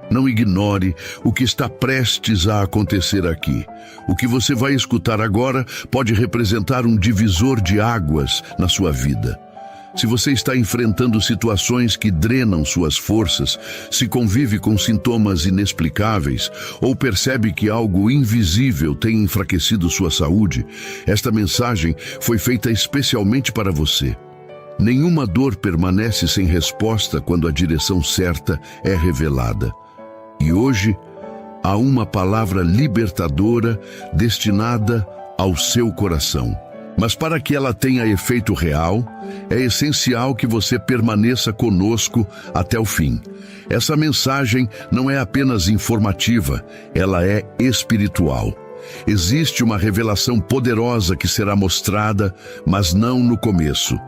Não ignore o que está prestes a acontecer aqui. O que você vai escutar agora pode representar um divisor de águas na sua vida. Se você está enfrentando situações que drenam suas forças, se convive com sintomas inexplicáveis ou percebe que algo invisível tem enfraquecido sua saúde, esta mensagem foi feita especialmente para você. Nenhuma dor permanece sem resposta quando a direção certa é revelada. E hoje, há uma palavra libertadora destinada ao seu coração. Mas para que ela tenha efeito real, é essencial que você permaneça conosco até o fim. Essa mensagem não é apenas informativa, ela é espiritual. Existe uma revelação poderosa que será mostrada, mas não no começo.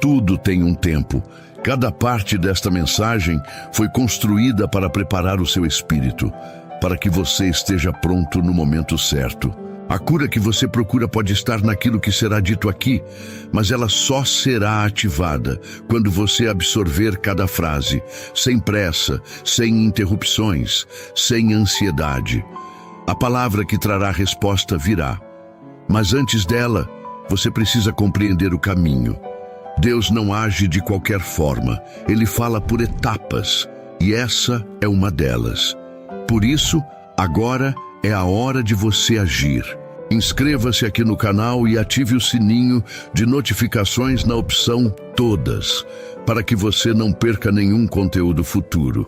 Tudo tem um tempo. Cada parte desta mensagem foi construída para preparar o seu espírito, para que você esteja pronto no momento certo. A cura que você procura pode estar naquilo que será dito aqui, mas ela só será ativada quando você absorver cada frase, sem pressa, sem interrupções, sem ansiedade. A palavra que trará resposta virá, mas antes dela, você precisa compreender o caminho. Deus não age de qualquer forma, Ele fala por etapas, e essa é uma delas. Por isso, agora é a hora de você agir. Inscreva-se aqui no canal e ative o sininho de notificações na opção Todas, para que você não perca nenhum conteúdo futuro.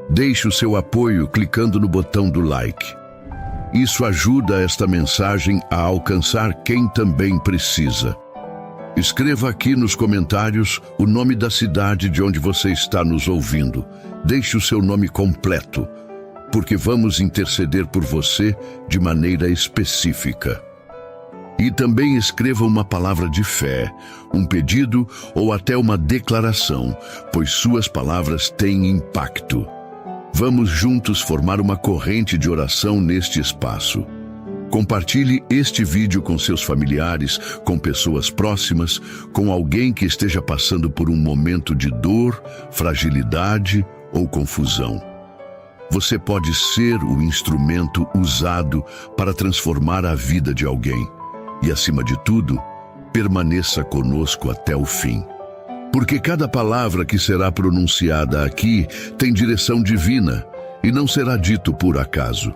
Deixe o seu apoio clicando no botão do like. Isso ajuda esta mensagem a alcançar quem também precisa. Escreva aqui nos comentários o nome da cidade de onde você está nos ouvindo. Deixe o seu nome completo, porque vamos interceder por você de maneira específica. E também escreva uma palavra de fé, um pedido ou até uma declaração, pois suas palavras têm impacto. Vamos juntos formar uma corrente de oração neste espaço. Compartilhe este vídeo com seus familiares, com pessoas próximas, com alguém que esteja passando por um momento de dor, fragilidade ou confusão. Você pode ser o instrumento usado para transformar a vida de alguém. E, acima de tudo, permaneça conosco até o fim. Porque cada palavra que será pronunciada aqui tem direção divina e não será dito por acaso.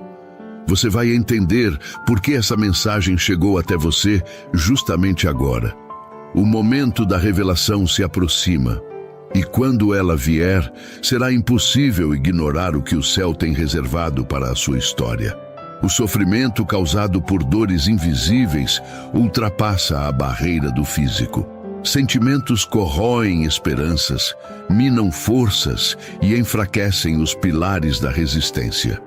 Você vai entender por que essa mensagem chegou até você justamente agora. O momento da revelação se aproxima, e quando ela vier, será impossível ignorar o que o céu tem reservado para a sua história. O sofrimento causado por dores invisíveis ultrapassa a barreira do físico. Sentimentos corroem esperanças, minam forças e enfraquecem os pilares da resistência.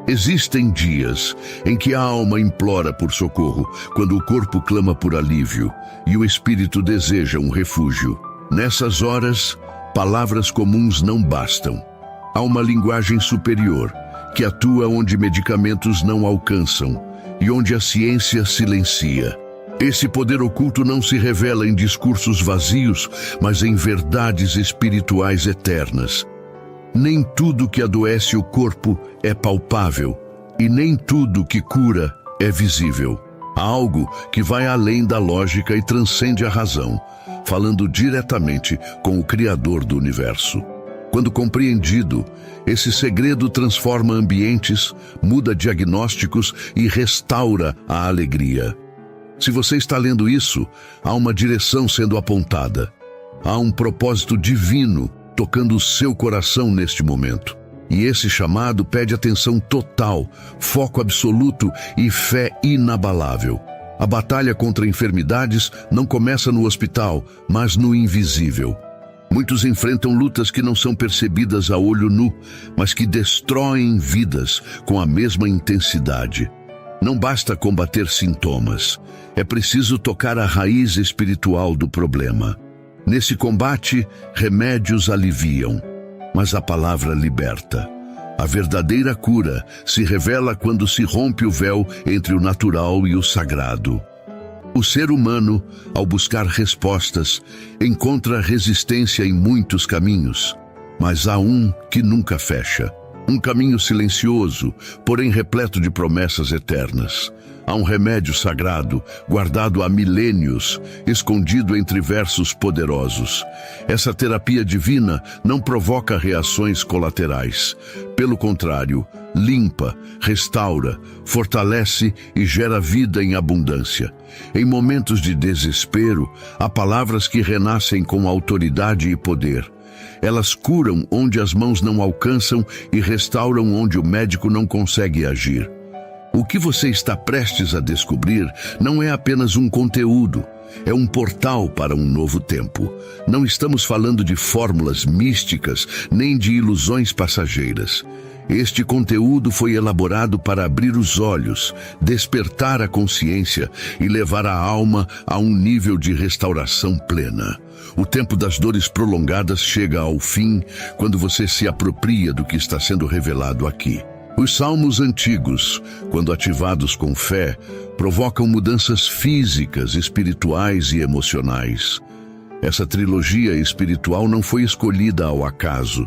Existem dias em que a alma implora por socorro, quando o corpo clama por alívio e o espírito deseja um refúgio. Nessas horas, palavras comuns não bastam. Há uma linguagem superior, que atua onde medicamentos não alcançam e onde a ciência silencia. Esse poder oculto não se revela em discursos vazios, mas em verdades espirituais eternas. Nem tudo que adoece o corpo é palpável, e nem tudo que cura é visível. Há algo que vai além da lógica e transcende a razão, falando diretamente com o Criador do universo. Quando compreendido, esse segredo transforma ambientes, muda diagnósticos e restaura a alegria. Se você está lendo isso, há uma direção sendo apontada. Há um propósito divino tocando o seu coração neste momento. E esse chamado pede atenção total, foco absoluto e fé inabalável. A batalha contra enfermidades não começa no hospital, mas no invisível. Muitos enfrentam lutas que não são percebidas a olho nu, mas que destroem vidas com a mesma intensidade. Não basta combater sintomas, é preciso tocar a raiz espiritual do problema. Nesse combate, remédios aliviam, mas a palavra liberta. A verdadeira cura se revela quando se rompe o véu entre o natural e o sagrado. O ser humano, ao buscar respostas, encontra resistência em muitos caminhos, mas há um que nunca fecha: Um caminho silencioso, porém repleto de promessas eternas. Há um remédio sagrado, guardado há milênios, escondido entre versos poderosos. Essa terapia divina não provoca reações colaterais. Pelo contrário, limpa, restaura, fortalece e gera vida em abundância. Em momentos de desespero, há palavras que renascem com autoridade e poder. Elas curam onde as mãos não alcançam e restauram onde o médico não consegue agir. O que você está prestes a descobrir não é apenas um conteúdo, é um portal para um novo tempo. Não estamos falando de fórmulas místicas nem de ilusões passageiras. Este conteúdo foi elaborado para abrir os olhos, despertar a consciência e levar a alma a um nível de restauração plena. O tempo das dores prolongadas chega ao fim quando você se apropria do que está sendo revelado aqui. Os salmos antigos, quando ativados com fé, provocam mudanças físicas, espirituais e emocionais. Essa trilogia espiritual não foi escolhida ao acaso.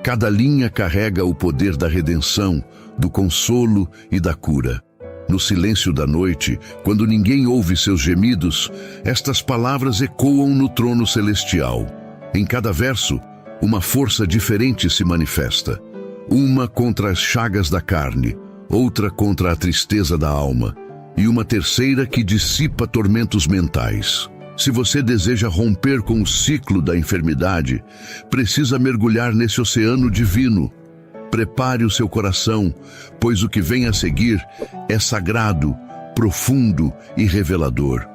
Cada linha carrega o poder da redenção, do consolo e da cura. No silêncio da noite, quando ninguém ouve seus gemidos, estas palavras ecoam no trono celestial. Em cada verso, uma força diferente se manifesta. Uma contra as chagas da carne, outra contra a tristeza da alma, e uma terceira que dissipa tormentos mentais. Se você deseja romper com o ciclo da enfermidade, precisa mergulhar nesse oceano divino. Prepare o seu coração, pois o que vem a seguir é sagrado, profundo e revelador.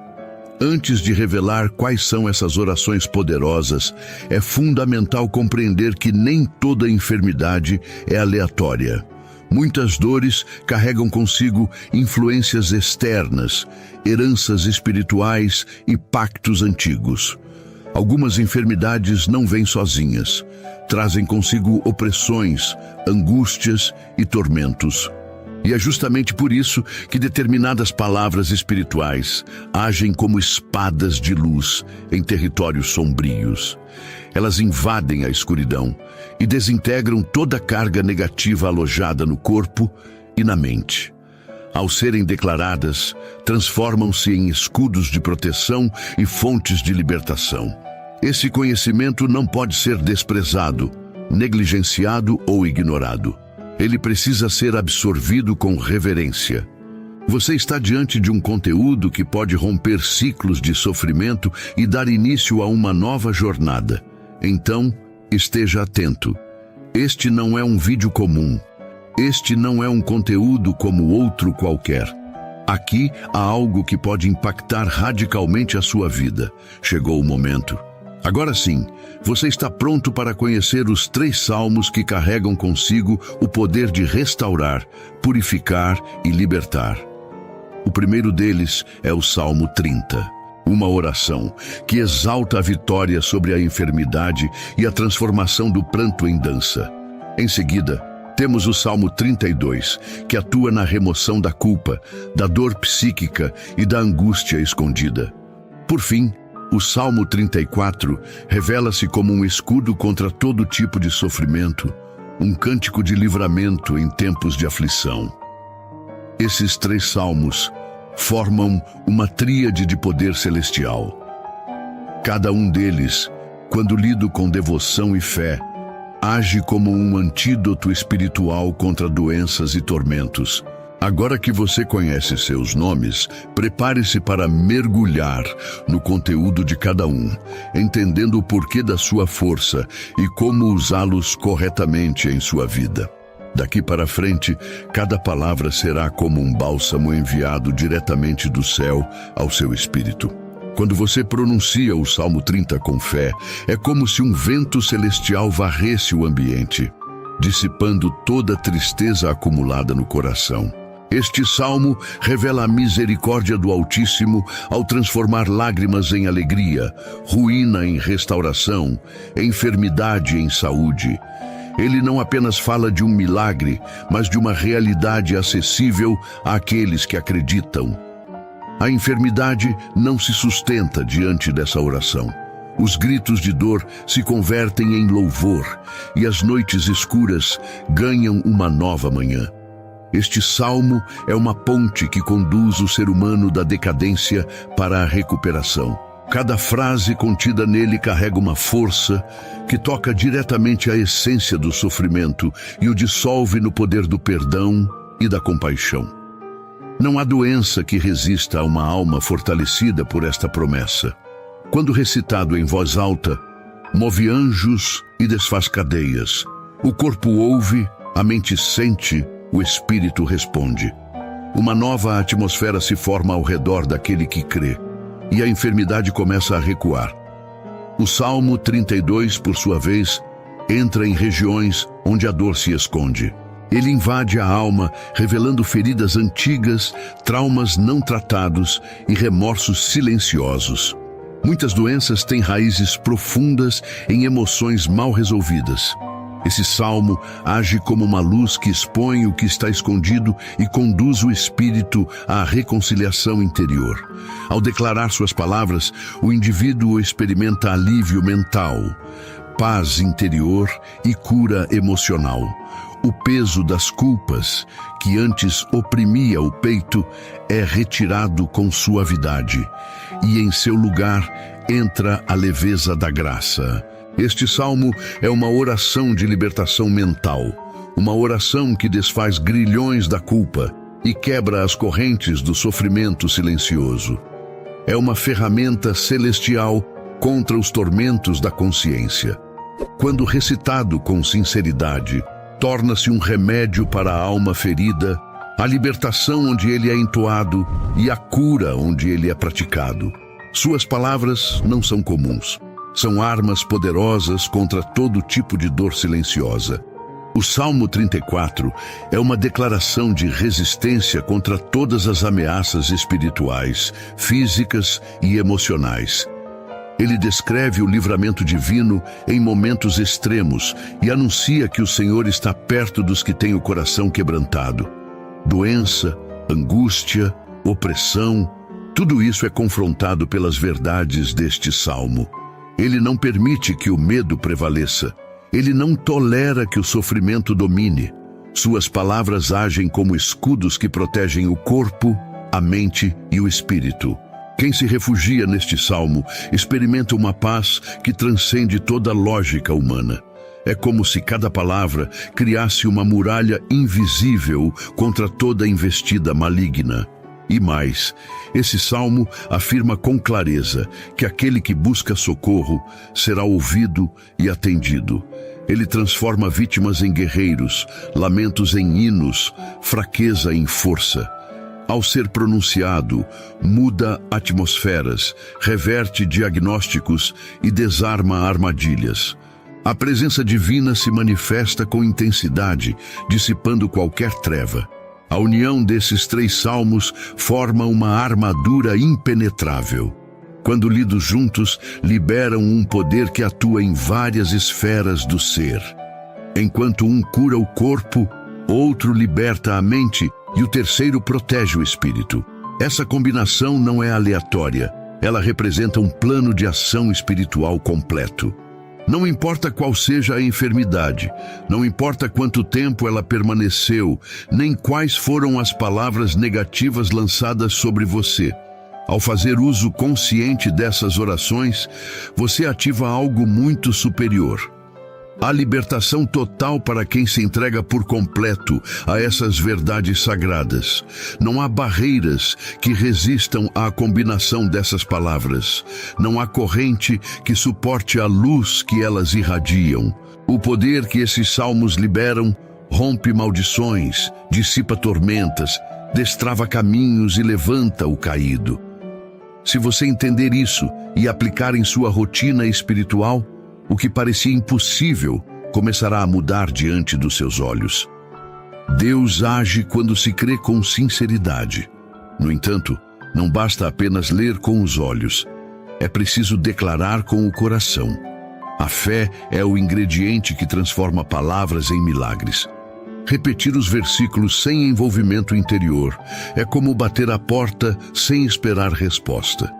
Antes de revelar quais são essas orações poderosas, é fundamental compreender que nem toda enfermidade é aleatória. Muitas dores carregam consigo influências externas, heranças espirituais e pactos antigos. Algumas enfermidades não vêm sozinhas, trazem consigo opressões, angústias e tormentos. E é justamente por isso que determinadas palavras espirituais agem como espadas de luz em territórios sombrios. Elas invadem a escuridão e desintegram toda a carga negativa alojada no corpo e na mente. Ao serem declaradas, transformam-se em escudos de proteção e fontes de libertação. Esse conhecimento não pode ser desprezado, negligenciado ou ignorado. Ele precisa ser absorvido com reverência. Você está diante de um conteúdo que pode romper ciclos de sofrimento e dar início a uma nova jornada. Então, esteja atento. Este não é um vídeo comum. Este não é um conteúdo como outro qualquer. Aqui há algo que pode impactar radicalmente a sua vida. Chegou o momento. Agora sim, você está pronto para conhecer os 3 salmos que carregam consigo o poder de restaurar, purificar e libertar. O primeiro deles é o Salmo 30, uma oração que exalta a vitória sobre a enfermidade e a transformação do pranto em dança. Em seguida, temos o Salmo 32, que atua na remoção da culpa, da dor psíquica e da angústia escondida. Por fim, o Salmo 34 revela-se como um escudo contra todo tipo de sofrimento, um cântico de livramento em tempos de aflição. Esses 3 salmos formam uma tríade de poder celestial. Cada um deles, quando lido com devoção e fé, age como um antídoto espiritual contra doenças e tormentos. Agora que você conhece seus nomes, prepare-se para mergulhar no conteúdo de cada um, entendendo o porquê da sua força e como usá-los corretamente em sua vida. Daqui para frente, cada palavra será como um bálsamo enviado diretamente do céu ao seu espírito. Quando você pronuncia o Salmo 30 com fé, é como se um vento celestial varresse o ambiente, dissipando toda a tristeza acumulada no coração. Este salmo revela a misericórdia do Altíssimo ao transformar lágrimas em alegria, ruína em restauração, enfermidade em saúde. Ele não apenas fala de um milagre, mas de uma realidade acessível àqueles que acreditam. A enfermidade não se sustenta diante dessa oração. Os gritos de dor se convertem em louvor e as noites escuras ganham uma nova manhã. Este salmo é uma ponte que conduz o ser humano da decadência para a recuperação. Cada frase contida nele carrega uma força que toca diretamente a essência do sofrimento e o dissolve no poder do perdão e da compaixão. Não há doença que resista a uma alma fortalecida por esta promessa. Quando recitado em voz alta, move anjos e desfaz cadeias. O corpo ouve, a mente sente, o espírito responde. Uma nova atmosfera se forma ao redor daquele que crê, e a enfermidade começa a recuar. O Salmo 32, por sua vez, entra em regiões onde a dor se esconde. Ele invade a alma, revelando feridas antigas, traumas não tratados e remorsos silenciosos. Muitas doenças têm raízes profundas em emoções mal resolvidas. Esse salmo age como uma luz que expõe o que está escondido e conduz o espírito à reconciliação interior. Ao declarar suas palavras, o indivíduo experimenta alívio mental, paz interior e cura emocional. O peso das culpas, que antes oprimia o peito, é retirado com suavidade, e em seu lugar entra a leveza da graça. Este salmo é uma oração de libertação mental, uma oração que desfaz grilhões da culpa e quebra as correntes do sofrimento silencioso. É uma ferramenta celestial contra os tormentos da consciência. Quando recitado com sinceridade, torna-se um remédio para a alma ferida, a libertação onde ele é entoado e a cura onde ele é praticado. Suas palavras não são comuns. São armas poderosas contra todo tipo de dor silenciosa. O Salmo 34 é uma declaração de resistência contra todas as ameaças espirituais, físicas e emocionais. Ele descreve o livramento divino em momentos extremos e anuncia que o Senhor está perto dos que têm o coração quebrantado. Doença, angústia, opressão, tudo isso é confrontado pelas verdades deste salmo. Ele não permite que o medo prevaleça. Ele não tolera que o sofrimento domine. Suas palavras agem como escudos que protegem o corpo, a mente e o espírito. Quem se refugia neste salmo experimenta uma paz que transcende toda lógica humana. É como se cada palavra criasse uma muralha invisível contra toda investida maligna. E mais, esse salmo afirma com clareza que aquele que busca socorro será ouvido e atendido. Ele transforma vítimas em guerreiros, lamentos em hinos, fraqueza em força. Ao ser pronunciado, muda atmosferas, reverte diagnósticos e desarma armadilhas. A presença divina se manifesta com intensidade, dissipando qualquer treva. A união desses três salmos forma uma armadura impenetrável. Quando lidos juntos, liberam um poder que atua em várias esferas do ser. Enquanto um cura o corpo, outro liberta a mente e o terceiro protege o espírito. Essa combinação não é aleatória. Ela representa um plano de ação espiritual completo. Não importa qual seja a enfermidade, não importa quanto tempo ela permaneceu, nem quais foram as palavras negativas lançadas sobre você. Ao fazer uso consciente dessas orações, você ativa algo muito superior. Há libertação total para quem se entrega por completo a essas verdades sagradas. Não há barreiras que resistam à combinação dessas palavras. Não há corrente que suporte a luz que elas irradiam. O poder que esses salmos liberam rompe maldições, dissipa tormentas, destrava caminhos e levanta o caído. Se você entender isso e aplicar em sua rotina espiritual, o que parecia impossível começará a mudar diante dos seus olhos. Deus age quando se crê com sinceridade. No entanto, não basta apenas ler com os olhos. É preciso declarar com o coração. A fé é o ingrediente que transforma palavras em milagres. Repetir os versículos sem envolvimento interior é como bater a porta sem esperar resposta.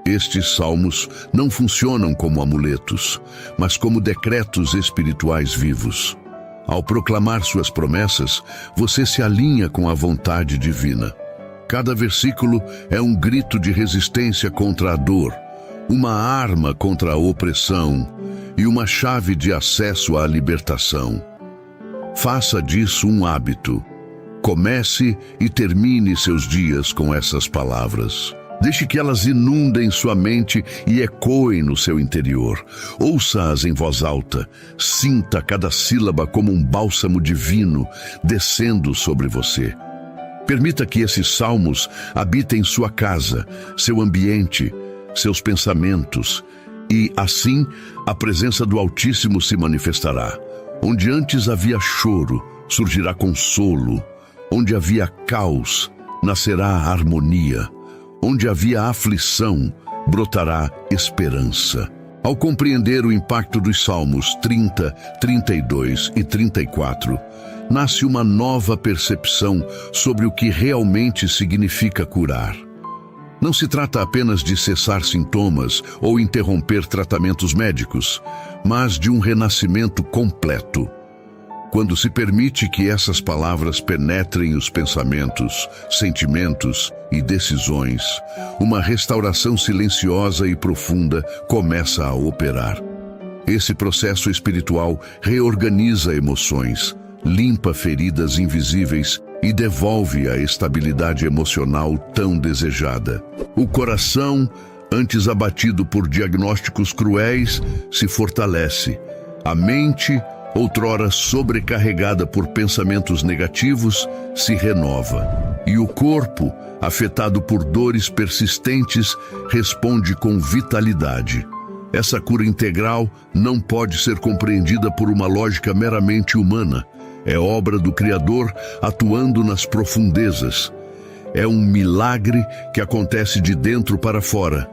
Estes salmos não funcionam como amuletos, mas como decretos espirituais vivos. Ao proclamar suas promessas, você se alinha com a vontade divina. Cada versículo é um grito de resistência contra a dor, uma arma contra a opressão e uma chave de acesso à libertação. Faça disso um hábito. Comece e termine seus dias com essas palavras. Deixe que elas inundem sua mente e ecoem no seu interior. Ouça-as em voz alta. Sinta cada sílaba como um bálsamo divino descendo sobre você. Permita que esses salmos habitem sua casa, seu ambiente, seus pensamentos, e, assim, a presença do Altíssimo se manifestará. Onde antes havia choro, surgirá consolo. Onde havia caos, nascerá harmonia. Onde havia aflição, brotará esperança. Ao compreender o impacto dos Salmos 30, 32 e 34, nasce uma nova percepção sobre o que realmente significa curar. Não se trata apenas de cessar sintomas ou interromper tratamentos médicos, mas de um renascimento completo. Quando se permite que essas palavras penetrem os pensamentos, sentimentos e decisões, uma restauração silenciosa e profunda começa a operar. Esse processo espiritual reorganiza emoções, limpa feridas invisíveis e devolve a estabilidade emocional tão desejada. O coração, antes abatido por diagnósticos cruéis, se fortalece. A mente, outrora sobrecarregada por pensamentos negativos, se renova. E o corpo, afetado por dores persistentes, responde com vitalidade. Essa cura integral não pode ser compreendida por uma lógica meramente humana. É obra do Criador atuando nas profundezas. É um milagre que acontece de dentro para fora,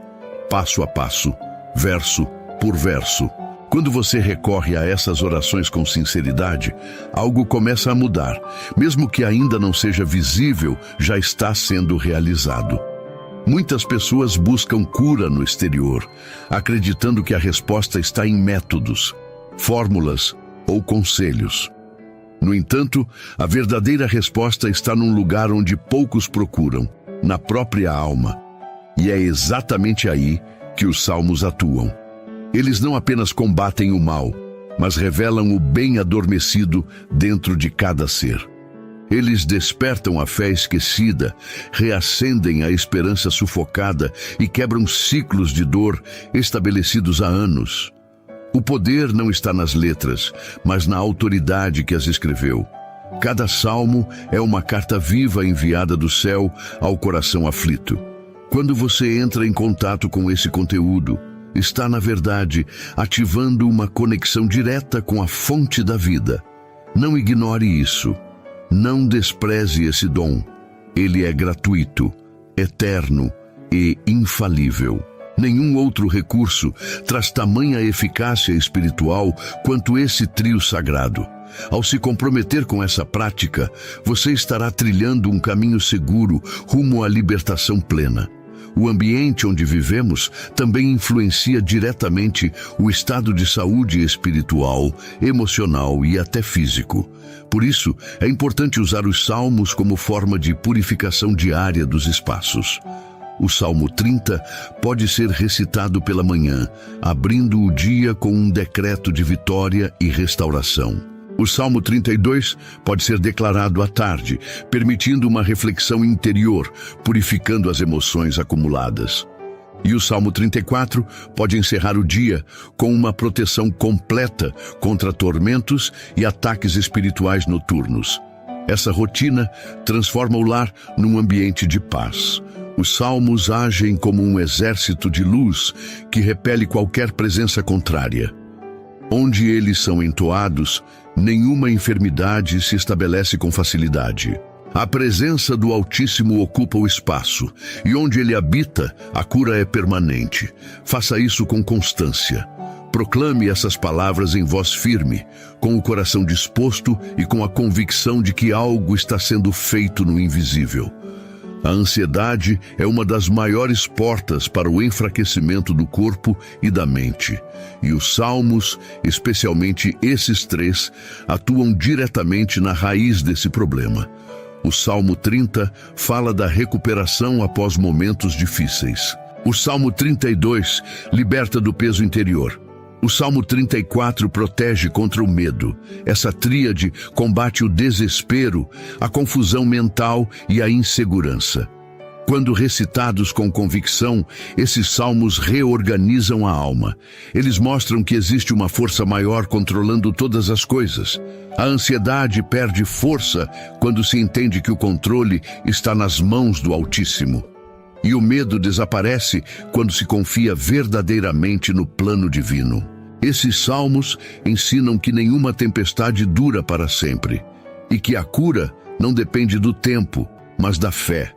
passo a passo, verso por verso. Quando você recorre a essas orações com sinceridade, algo começa a mudar. Mesmo que ainda não seja visível, já está sendo realizado. Muitas pessoas buscam cura no exterior, acreditando que a resposta está em métodos, fórmulas ou conselhos. No entanto, a verdadeira resposta está num lugar onde poucos procuram, na própria alma. E é exatamente aí que os salmos atuam. Eles não apenas combatem o mal, mas revelam o bem adormecido dentro de cada ser. Eles despertam a fé esquecida, reacendem a esperança sufocada e quebram ciclos de dor estabelecidos há anos. O poder não está nas letras, mas na autoridade que as escreveu. Cada salmo é uma carta viva enviada do céu ao coração aflito. Quando você entra em contato com esse conteúdo, está, na verdade, ativando uma conexão direta com a fonte da vida. Não ignore isso. Não despreze esse dom. Ele é gratuito, eterno e infalível. Nenhum outro recurso traz tamanha eficácia espiritual quanto esse trio sagrado. Ao se comprometer com essa prática, você estará trilhando um caminho seguro rumo à libertação plena. O ambiente onde vivemos também influencia diretamente o estado de saúde espiritual, emocional e até físico. Por isso, é importante usar os salmos como forma de purificação diária dos espaços. O Salmo 30 pode ser recitado pela manhã, abrindo o dia com um decreto de vitória e restauração. O Salmo 32 pode ser declarado à tarde, permitindo uma reflexão interior, purificando as emoções acumuladas. E o Salmo 34 pode encerrar o dia com uma proteção completa contra tormentos e ataques espirituais noturnos. Essa rotina transforma o lar num ambiente de paz. Os salmos agem como um exército de luz que repele qualquer presença contrária. Onde eles são entoados, nenhuma enfermidade se estabelece com facilidade. A presença do Altíssimo ocupa o espaço, e onde ele habita, a cura é permanente. Faça isso com constância. Proclame essas palavras em voz firme, com o coração disposto e com a convicção de que algo está sendo feito no invisível. A ansiedade é uma das maiores portas para o enfraquecimento do corpo e da mente. E os salmos, especialmente esses 3, atuam diretamente na raiz desse problema. O Salmo 30 fala da recuperação após momentos difíceis. O Salmo 32 liberta do peso interior. O Salmo 34 protege contra o medo. Essa tríade combate o desespero, a confusão mental e a insegurança. Quando recitados com convicção, esses salmos reorganizam a alma. Eles mostram que existe uma força maior controlando todas as coisas. A ansiedade perde força quando se entende que o controle está nas mãos do Altíssimo. E o medo desaparece quando se confia verdadeiramente no plano divino. Esses salmos ensinam que nenhuma tempestade dura para sempre e que a cura não depende do tempo, mas da fé.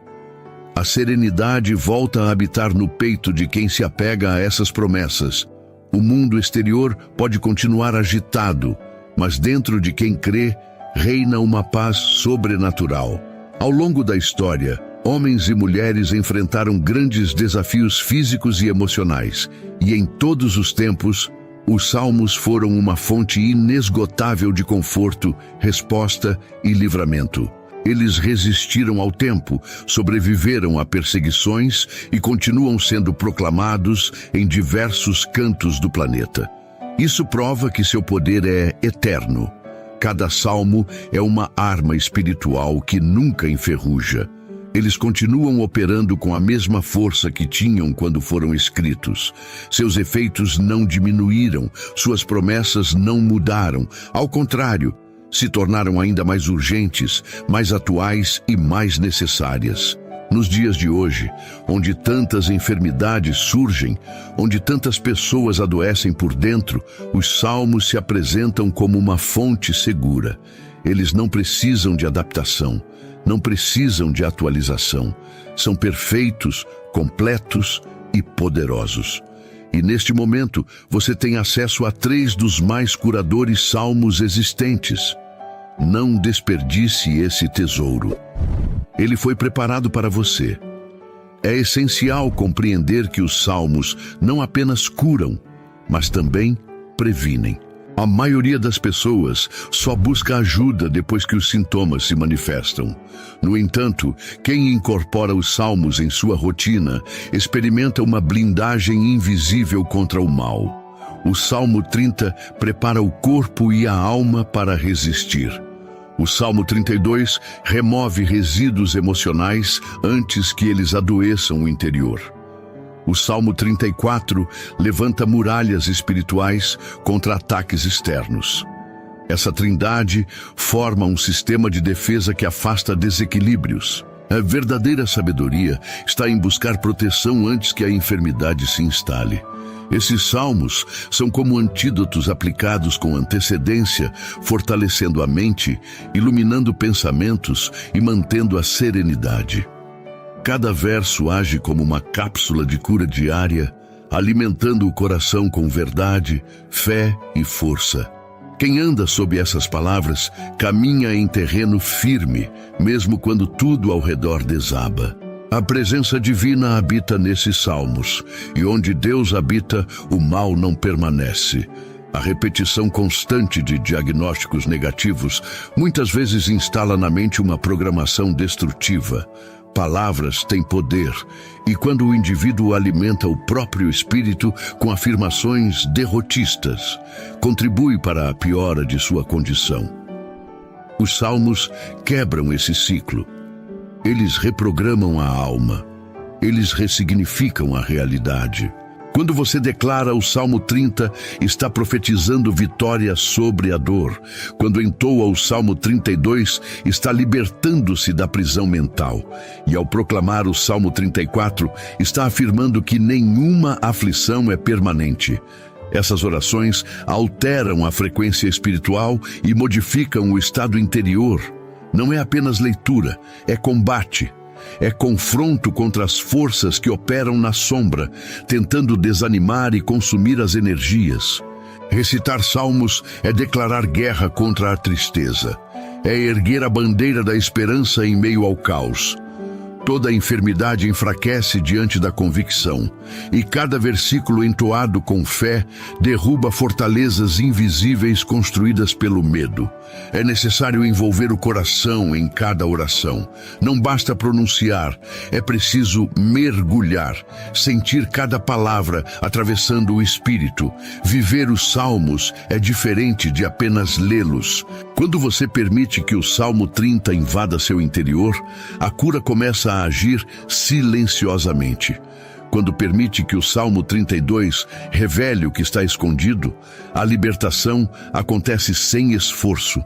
A serenidade volta a habitar no peito de quem se apega a essas promessas. O mundo exterior pode continuar agitado, mas dentro de quem crê, reina uma paz sobrenatural. Ao longo da história, homens e mulheres enfrentaram grandes desafios físicos e emocionais, e em todos os tempos, os salmos foram uma fonte inesgotável de conforto, resposta e livramento. Eles resistiram ao tempo, sobreviveram a perseguições e continuam sendo proclamados em diversos cantos do planeta. Isso prova que seu poder é eterno. Cada salmo é uma arma espiritual que nunca enferruja. Eles continuam operando com a mesma força que tinham quando foram escritos. Seus efeitos não diminuíram, suas promessas não mudaram. Ao contrário, se tornaram ainda mais urgentes, mais atuais e mais necessárias. Nos dias de hoje, onde tantas enfermidades surgem, onde tantas pessoas adoecem por dentro, os salmos se apresentam como uma fonte segura. Eles não precisam de adaptação, não precisam de atualização. São perfeitos, completos e poderosos. E neste momento, você tem acesso a 3 dos mais curadores salmos existentes. Não desperdice esse tesouro. Ele foi preparado para você. É essencial compreender que os salmos não apenas curam, mas também previnem. A maioria das pessoas só busca ajuda depois que os sintomas se manifestam. No entanto, quem incorpora os salmos em sua rotina experimenta uma blindagem invisível contra o mal. O Salmo 30 prepara o corpo e a alma para resistir. O Salmo 32 remove resíduos emocionais antes que eles adoeçam o interior. O Salmo 34 levanta muralhas espirituais contra ataques externos. Essa trindade forma um sistema de defesa que afasta desequilíbrios. A verdadeira sabedoria está em buscar proteção antes que a enfermidade se instale. Esses salmos são como antídotos aplicados com antecedência, fortalecendo a mente, iluminando pensamentos e mantendo a serenidade. Cada verso age como uma cápsula de cura diária, alimentando o coração com verdade, fé e força. Quem anda sob essas palavras caminha em terreno firme, mesmo quando tudo ao redor desaba. A presença divina habita nesses salmos, e onde Deus habita, o mal não permanece. A repetição constante de diagnósticos negativos muitas vezes instala na mente uma programação destrutiva. Palavras têm poder, e quando o indivíduo alimenta o próprio espírito com afirmações derrotistas, contribui para a piora de sua condição. Os salmos quebram esse ciclo. Eles reprogramam a alma. Eles ressignificam a realidade. Quando você declara o Salmo 30, está profetizando vitória sobre a dor. Quando entoa o Salmo 32, está libertando-se da prisão mental. E ao proclamar o Salmo 34, está afirmando que nenhuma aflição é permanente. Essas orações alteram a frequência espiritual e modificam o estado interior. Não é apenas leitura, é combate. É confronto contra as forças que operam na sombra, tentando desanimar e consumir as energias. Recitar salmos é declarar guerra contra a tristeza. É erguer a bandeira da esperança em meio ao caos. Toda enfermidade enfraquece diante da convicção, e cada versículo entoado com fé derruba fortalezas invisíveis construídas pelo medo. É necessário envolver o coração em cada oração. Não basta pronunciar, é preciso mergulhar, sentir cada palavra atravessando o espírito. Viver os salmos é diferente de apenas lê-los. Quando você permite que o Salmo 30 invada seu interior, a cura começa a agir silenciosamente. Quando permite que o Salmo 32 revele o que está escondido, a libertação acontece sem esforço.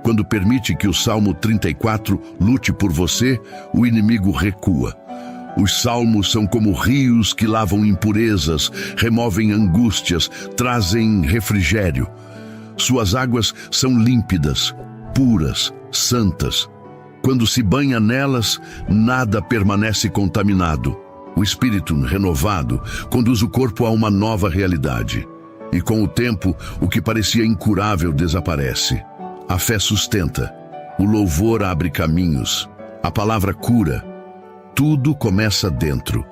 Quando permite que o Salmo 34 lute por você, o inimigo recua. Os salmos são como rios que lavam impurezas, removem angústias, trazem refrigério. Suas águas são límpidas, puras, santas. Quando se banha nelas, nada permanece contaminado. O espírito renovado conduz o corpo a uma nova realidade. E com o tempo, o que parecia incurável desaparece. A fé sustenta. O louvor abre caminhos. A palavra cura. Tudo começa dentro.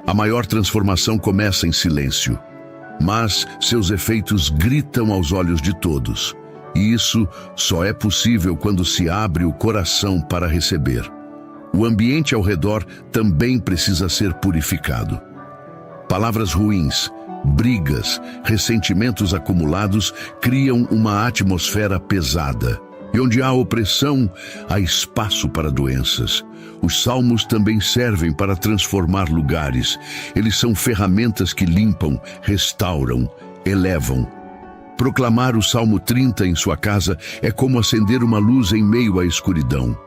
A maior transformação começa em silêncio. Mas seus efeitos gritam aos olhos de todos. E isso só é possível quando se abre o coração para receber. O ambiente ao redor também precisa ser purificado. Palavras ruins, brigas, ressentimentos acumulados criam uma atmosfera pesada. E onde há opressão, há espaço para doenças. Os salmos também servem para transformar lugares. Eles são ferramentas que limpam, restauram, elevam. Proclamar o Salmo 30 em sua casa é como acender uma luz em meio à escuridão.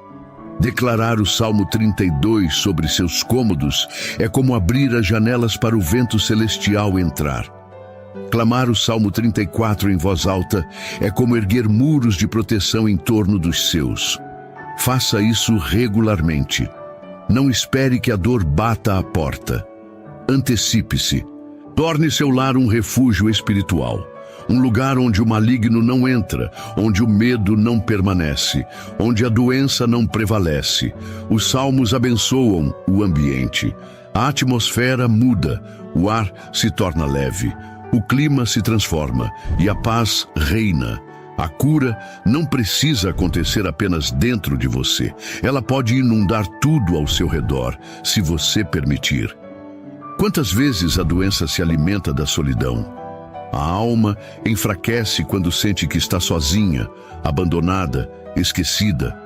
Declarar o Salmo 32 sobre seus cômodos é como abrir as janelas para o vento celestial entrar. Clamar o Salmo 34 em voz alta é como erguer muros de proteção em torno dos seus. Faça isso regularmente. Não espere que a dor bata à porta. Antecipe-se. Torne seu lar um refúgio espiritual. Um lugar onde o maligno não entra, onde o medo não permanece, onde a doença não prevalece. Os salmos abençoam o ambiente. A atmosfera muda, o ar se torna leve, o clima se transforma e a paz reina. A cura não precisa acontecer apenas dentro de você. Ela pode inundar tudo ao seu redor, se você permitir. Quantas vezes a doença se alimenta da solidão? A alma enfraquece quando sente que está sozinha, abandonada, esquecida.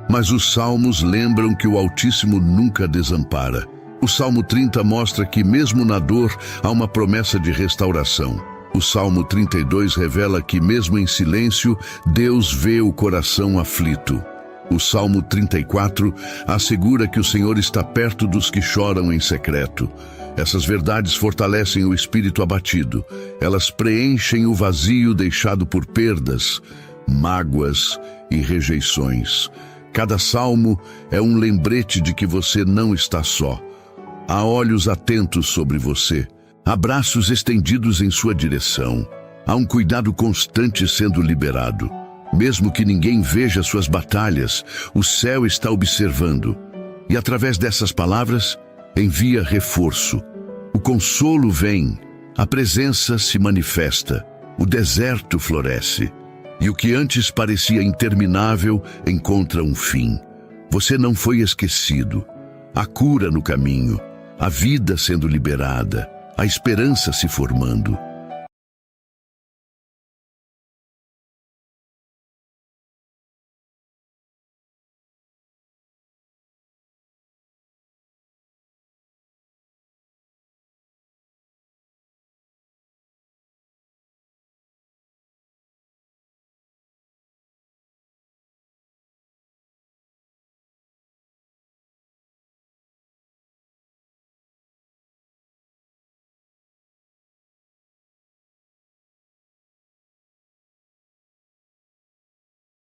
Mas os salmos lembram que o Altíssimo nunca desampara. O Salmo 30 mostra que mesmo na dor há uma promessa de restauração. O Salmo 32 revela que mesmo em silêncio, Deus vê o coração aflito. O Salmo 34 assegura que o Senhor está perto dos que choram em secreto. Essas verdades fortalecem o espírito abatido. Elas preenchem o vazio deixado por perdas, mágoas e rejeições. Cada salmo é um lembrete de que você não está só. Há olhos atentos sobre você. Há braços estendidos em sua direção. Há um cuidado constante sendo liberado. Mesmo que ninguém veja suas batalhas, o céu está observando. E através dessas palavras, envia reforço. O consolo vem, a presença se manifesta, o deserto floresce. E o que antes parecia interminável encontra um fim. Você não foi esquecido. Há cura no caminho, a vida sendo liberada, a esperança se formando.